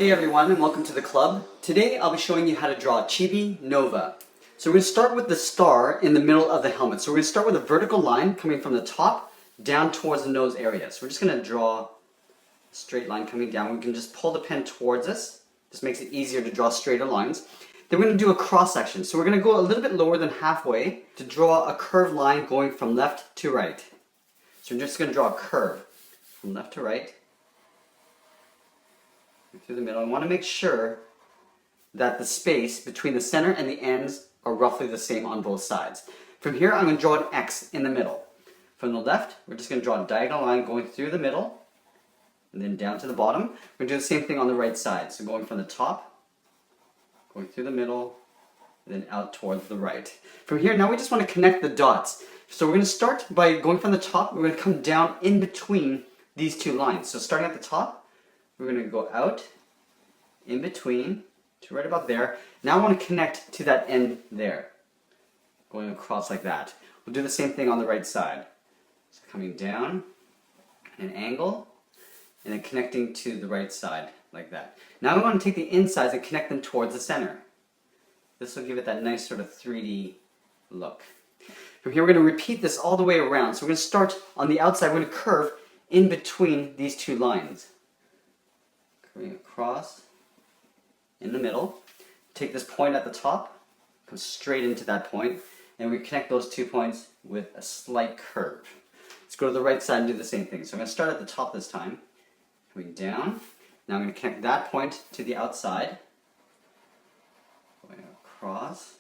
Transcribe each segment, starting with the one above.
Hey everyone, and welcome to the club. Today I'll be showing you how to draw Chibi Nova. So we're going to start with the star in the middle of the helmet. So we're going to start with a vertical line coming from the top down towards the nose area. So we're just going to draw a straight line coming down. We can just pull the pen towards us. This makes it easier to draw straighter lines. Then we're going to do a cross section. So we're going to go a little bit lower than halfway to draw a curved line going from left to right. So we're just going to draw a curve from left to right. Through the middle. I want to make sure that the space between the center and the ends are roughly the same on both sides. From here I'm going to draw an X in the middle. From the left we're just going to draw a diagonal line going through the middle and then down to the bottom. We're going to do the same thing on the right side. So going from the top, going through the middle, and then out towards the right. From here now we just want to connect the dots. So we're going to start by going from the top. We're going to come down in between these two lines. So starting at the top, we're going to go out, in between, to right about there. Now I want to connect to that end there, going across like that. We'll do the same thing on the right side. So coming down, an angle, and then connecting to the right side, like that. Now we want to take the insides and connect them towards the center. This will give it that nice sort of 3D look. From here we're going to repeat this all the way around. So we're going to start on the outside, we're going to curve in between these two lines. Curving across in the middle, take this point at the top, come straight into that point, and we connect those 2 points with a slight curve. Let's go to the right side and do the same thing. So I'm going to start at the top this time, coming down. Now I'm going to connect that point to the outside, going across,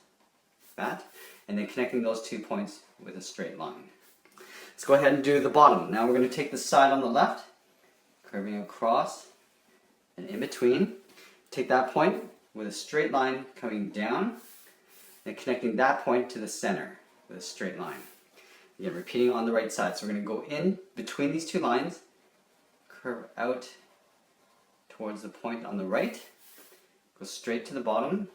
that, and then connecting those 2 points with a straight line. Let's go ahead and do the bottom. Now we're going to take the side on the left, curving across, and in between, take that point with a straight line coming down and connecting that point to the center with a straight line. Again, repeating on the right side. So we're going to go in between these two lines, curve out towards the point on the right, go straight to the bottom,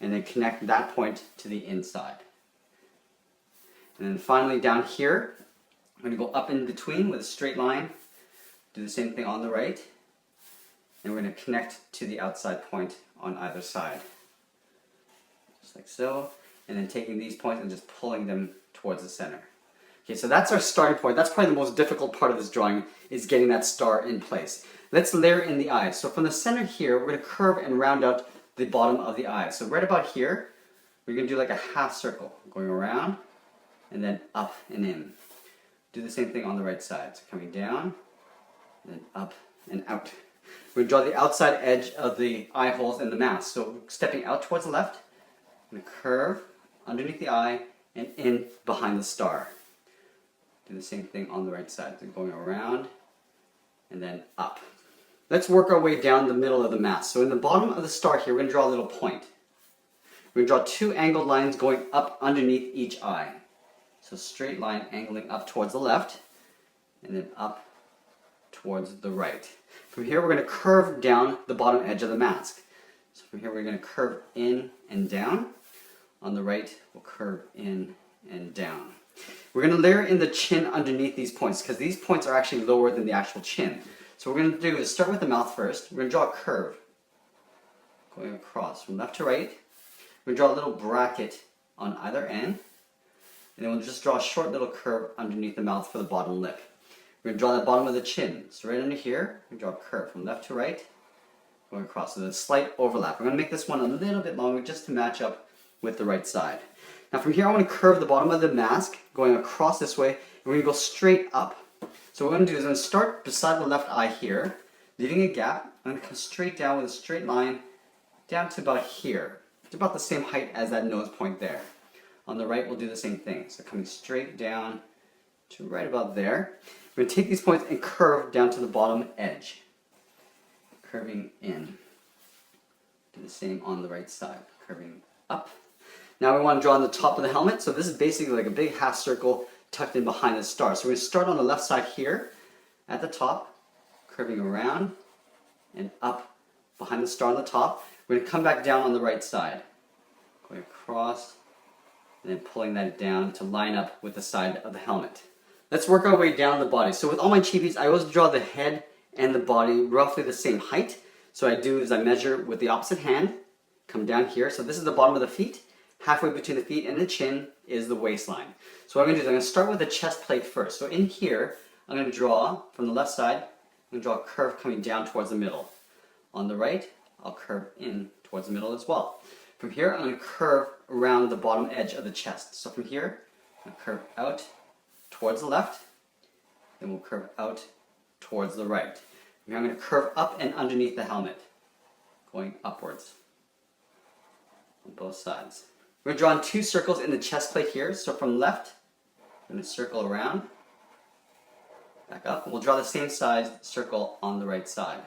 and then connect that point to the inside. And then finally down here, I'm going to go up in between with a straight line, do the same thing on the right, and we're going to connect to the outside point on either side. Just like so. And then taking these points and just pulling them towards the center. Okay, so that's our starting point. That's probably the most difficult part of this drawing, is getting that star in place. Let's layer in the eye. So from the center here, we're going to curve and round out the bottom of the eye. So right about here, we're going to do like a half circle, going around and then up and in. Do the same thing on the right side. So coming down, and then up and out. We're going to draw the outside edge of the eye holes in the mask. So stepping out towards the left, I'm going to curve underneath the eye and in behind the star. Do the same thing on the right side. So going around and then up. Let's work our way down the middle of the mask. So in the bottom of the star here, we're going to draw a little point. We're going to draw 2 angled lines going up underneath each eye. So straight line angling up towards the left and then up towards the right. From here we're going to curve down the bottom edge of the mask. So from here we're going to curve in and down. On the right we'll curve in and down. We're going to layer in the chin underneath these points because these points are actually lower than the actual chin. So what we're going to do is start with the mouth first. We're going to draw a curve going across from left to right. We're going to draw a little bracket on either end. And then we'll just draw a short little curve underneath the mouth for the bottom lip. We're going to draw the bottom of the chin. So right under here, we're going to draw a curve from left to right, going across. So there's a slight overlap. We're going to make this one a little bit longer just to match up with the right side. Now from here I want to curve the bottom of the mask, going across this way, and we're going to go straight up. So what we're going to do is I'm going to start beside the left eye here, leaving a gap. I'm going to come straight down with a straight line down to about here. It's about the same height as that nose point there. On the right we'll do the same thing. So coming straight down to right about there. We're going to take these points and curve down to the bottom edge. Curving in. Do the same on the right side. Curving up. Now we want to draw on the top of the helmet. So this is basically like a big half circle tucked in behind the star. So we're going to start on the left side here at the top. Curving around and up behind the star on the top. We're going to come back down on the right side. Going across and then pulling that down to line up with the side of the helmet. Let's work our way down the body. So with all my chibis, I always draw the head and the body roughly the same height. So what I do is I measure with the opposite hand, come down here. So this is the bottom of the feet. Halfway between the feet and the chin is the waistline. So what I'm going to do is I'm going to start with the chest plate first. So in here, I'm going to draw from the left side, I'm going to draw a curve coming down towards the middle. On the right, I'll curve in towards the middle as well. From here, I'm going to curve around the bottom edge of the chest. So from here, I'm going to curve out towards the left, then we'll curve out towards the right. From here, I'm going to curve up and underneath the helmet, going upwards on both sides. We're going to draw in 2 circles in the chest plate here. So from left, I'm going to circle around, back up. We'll draw the same size circle on the right side,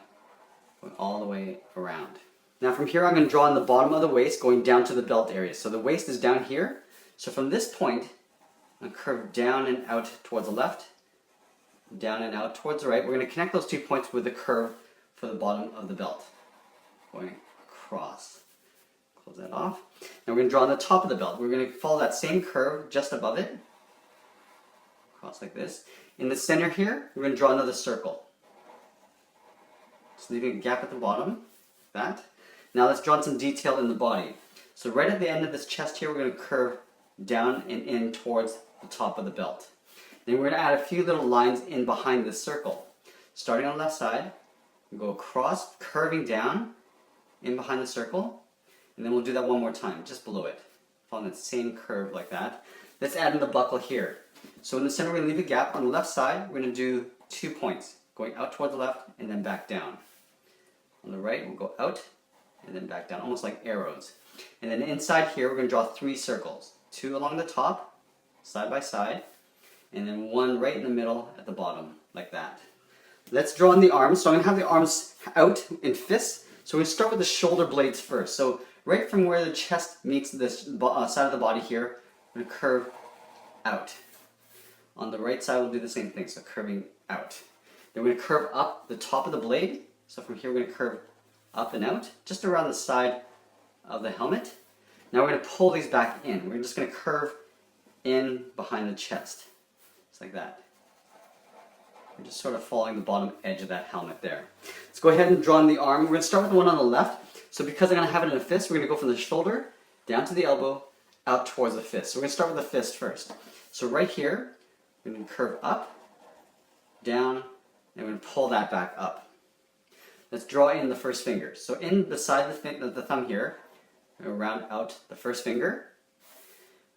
going all the way around. Now from here, I'm going to draw on the bottom of the waist, going down to the belt area. So the waist is down here. So from this point, I'm going to curve down and out towards the left, down and out towards the right. We're going to connect those 2 points with the curve for the bottom of the belt, going across. Close that off. Now we're going to draw on the top of the belt. We're going to follow that same curve just above it, across like this. In the center here, we're going to draw another circle. So leaving a gap at the bottom, like that. Now let's draw in some detail in the body. So right at the end of this chest here, we're going to curve down and in towards the top of the belt. Then we're going to add a few little lines in behind this circle. Starting on the left side, we'll go across, curving down in behind the circle. And then we'll do that one more time, just below it. Following that same curve like that. Let's add in the buckle here. So in the center, we're going to leave a gap. On the left side, we're going to do 2 points, going out toward the left and then back down. On the right, we'll go out and then back down, almost like arrows. And then inside here, we're going to draw 3 circles. 2 along the top, side by side, and then 1 right in the middle at the bottom, like that. Let's draw in the arms. So I'm going to have the arms out in fists. So we're going to start with the shoulder blades first. So right from where the chest meets this side of the body here, we're going to curve out. On the right side, we'll do the same thing, so curving out. Then we're going to curve up the top of the blade. So from here, we're going to curve up and out, just around the side of the helmet. Now we're going to pull these back in. We're just going to curve in behind the chest, just like that. We're just sort of following the bottom edge of that helmet there. Let's go ahead and draw in the arm. We're going to start with the one on the left. So because I'm going to have it in a fist, we're going to go from the shoulder down to the elbow, out towards the fist. So we're going to start with the fist first. So right here, we're going to curve up, down, and we're going to pull that back up. Let's draw in the first finger. So in beside the thumb here, we're going to round out the first finger.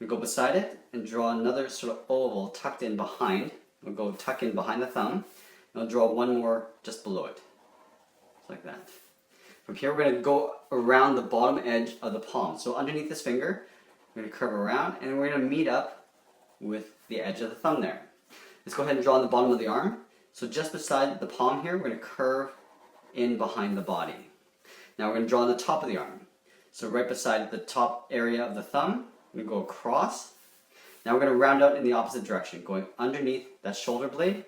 We go beside it and draw another sort of oval tucked in behind. We'll go tuck in behind the thumb, and we'll draw one more just below it, just like that. From here, we're going to go around the bottom edge of the palm. So underneath this finger, we're going to curve around, and we're going to meet up with the edge of the thumb there. Let's go ahead and draw on the bottom of the arm. So just beside the palm here, we're going to curve in behind the body. Now we're going to draw on the top of the arm. So right beside the top area of the thumb, we're going to go across. Now we're going to round out in the opposite direction, going underneath that shoulder blade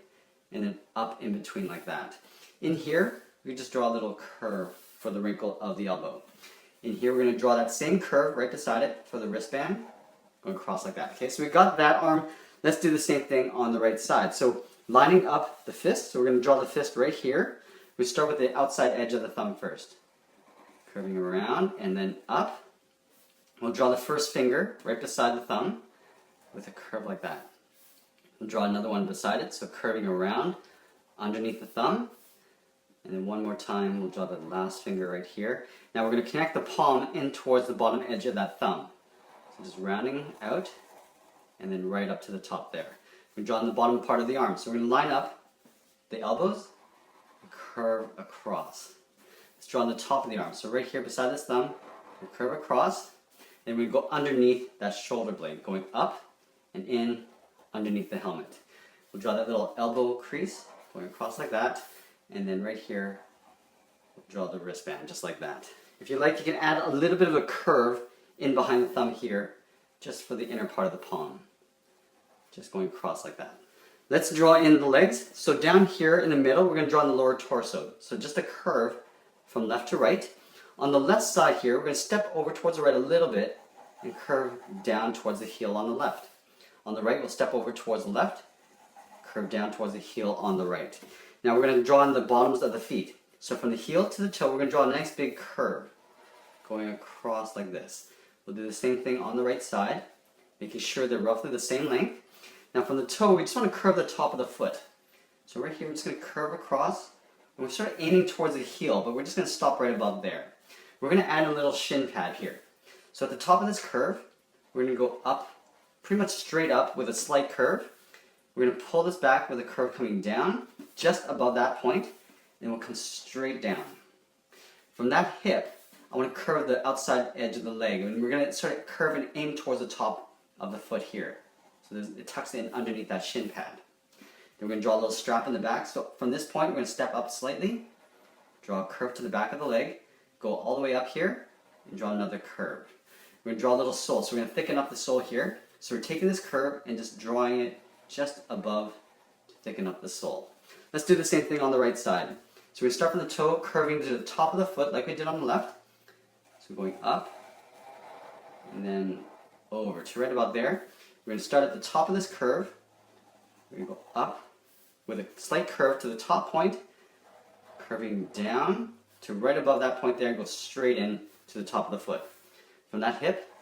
and then up in between like that. In here, we just draw a little curve for the wrinkle of the elbow. In here, we're going to draw that same curve right beside it for the wristband, going across like that. Okay, so we've got that arm. Let's do the same thing on the right side. So lining up the fist, so we're going to draw the fist right here. We start with the outside edge of the thumb first. Curving around and then up. We'll draw the first finger right beside the thumb with a curve like that. We'll draw another one beside it, so curving around underneath the thumb. And then one more time, we'll draw the last finger right here. Now we're going to connect the palm in towards the bottom edge of that thumb. So just rounding out and then right up to the top there. We're drawing the bottom part of the arm. So we're going to line up the elbows and curve across. Let's draw on the top of the arm. So right here beside this thumb, we'll curve across. Then we go underneath that shoulder blade, going up and in underneath the helmet. We'll draw that little elbow crease, going across like that. And then right here, we'll draw the wristband, just like that. If you like, you can add a little bit of a curve in behind the thumb here, just for the inner part of the palm. Just going across like that. Let's draw in the legs. So down here in the middle, we're going to draw in the lower torso. So just a curve from left to right. On the left side here, we're going to step over towards the right a little bit and curve down towards the heel on the left. On the right, we'll step over towards the left, curve down towards the heel on the right. Now we're going to draw in the bottoms of the feet. So from the heel to the toe, we're going to draw a nice big curve going across like this. We'll do the same thing on the right side, making sure they're roughly the same length. Now from the toe, we just want to curve the top of the foot. So right here, we're just going to curve across, and we're sort of aiming towards the heel, but we're just going to stop right above there. We're going to add a little shin pad here. So at the top of this curve, we're going to go up, pretty much straight up with a slight curve. We're going to pull this back with a curve coming down, just above that point, and we'll come straight down. From that hip, I want to curve the outside edge of the leg, and we're going to sort of curve and aim towards the top of the foot here. So it tucks in underneath that shin pad. Then we're going to draw a little strap in the back. So from this point, we're going to step up slightly, draw a curve to the back of the leg, go all the way up here, and draw another curve. We're going to draw a little sole. So we're going to thicken up the sole here. So we're taking this curve and just drawing it just above to thicken up the sole. Let's do the same thing on the right side. So we're going to start from the toe, curving to the top of the foot like we did on the left. So going up, and then over to right about there. We're going to start at the top of this curve. We're going to go up with a slight curve to the top point, curving down to right above that point there, and go straight in to the top of the foot. From that hip,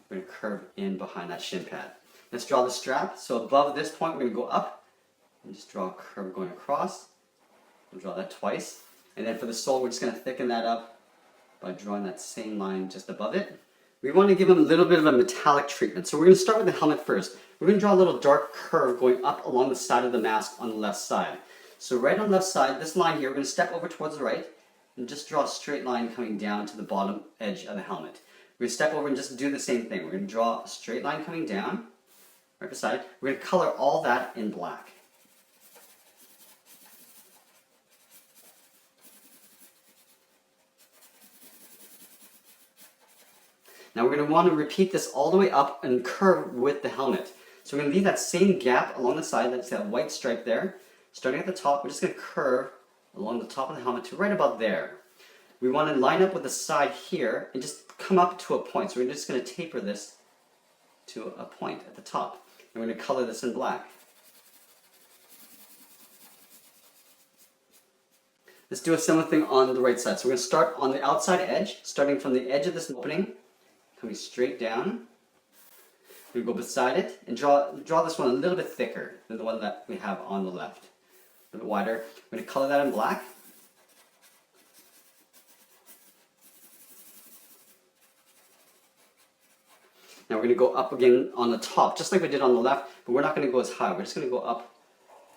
we're going to curve in behind that shin pad. Let's draw the strap. So above this point, we're going to go up and just draw a curve going across. We'll draw that twice. And then for the sole, we're just going to thicken that up by drawing that same line just above it. We want to give them a little bit of a metallic treatment. So we're going to start with the helmet first. We're going to draw a little dark curve going up along the side of the mask on the left side. So right on the left side, this line here, we're going to step over towards the right and just draw a straight line coming down to the bottom edge of the helmet. We're going to step over and just do the same thing. We're going to draw a straight line coming down, right beside. We're going to color all that in black. Now we're going to want to repeat this all the way up and curve with the helmet. So we're going to leave that same gap along the side, that's that white stripe there. Starting at the top, we're just going to curve along the top of the helmet to right about there. We want to line up with the side here and just come up to a point. So we're just going to taper this to a point at the top. And we're going to color this in black. Let's do a similar thing on the right side. So we're going to start on the outside edge, starting from the edge of this opening, coming straight down. We're going to go beside it and draw this one a little bit thicker than the one that we have on the left. A little bit wider. We're going to color that in black. Now we're going to go up again on the top, just like we did on the left, but we're not going to go as high. We're just going to go up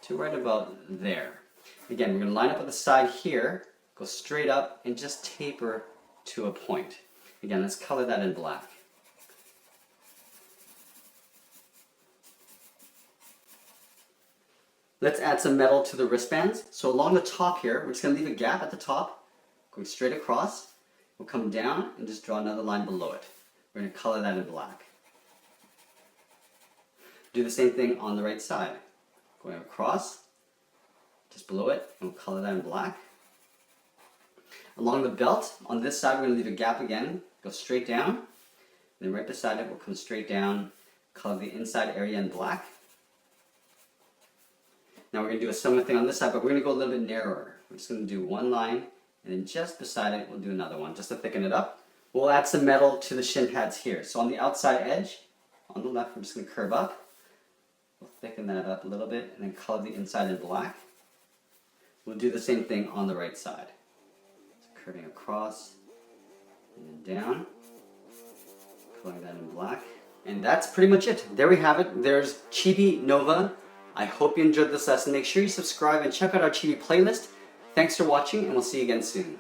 to right about there. Again, we're going to line up at the side here, go straight up, and just taper to a point. Again, let's color that in black. Let's add some metal to the wristbands. So along the top here, we're just going to leave a gap at the top, going straight across. We'll come down and just draw another line below it. We're going to color that in black. Do the same thing on the right side. Going across, just below it, and we'll color that in black. Along the belt, on this side, we're going to leave a gap again, go straight down. Then right beside it, we'll come straight down, color the inside area in black. Now we're going to do a similar thing on this side, but we're going to go a little bit narrower. We're just going to do one line, and then just beside it, we'll do another one, just to thicken it up. We'll add some metal to the shin pads here. So on the outside edge, on the left, we're just going to curve up. We'll thicken that up a little bit, and then color the inside in black. We'll do the same thing on the right side. So curving across, and then down. Coloring that in black. And that's pretty much it. There we have it. There's Chibi Nova. I hope you enjoyed this lesson. Make sure you subscribe and check out our Chibi playlist. Thanks for watching, and we'll see you again soon.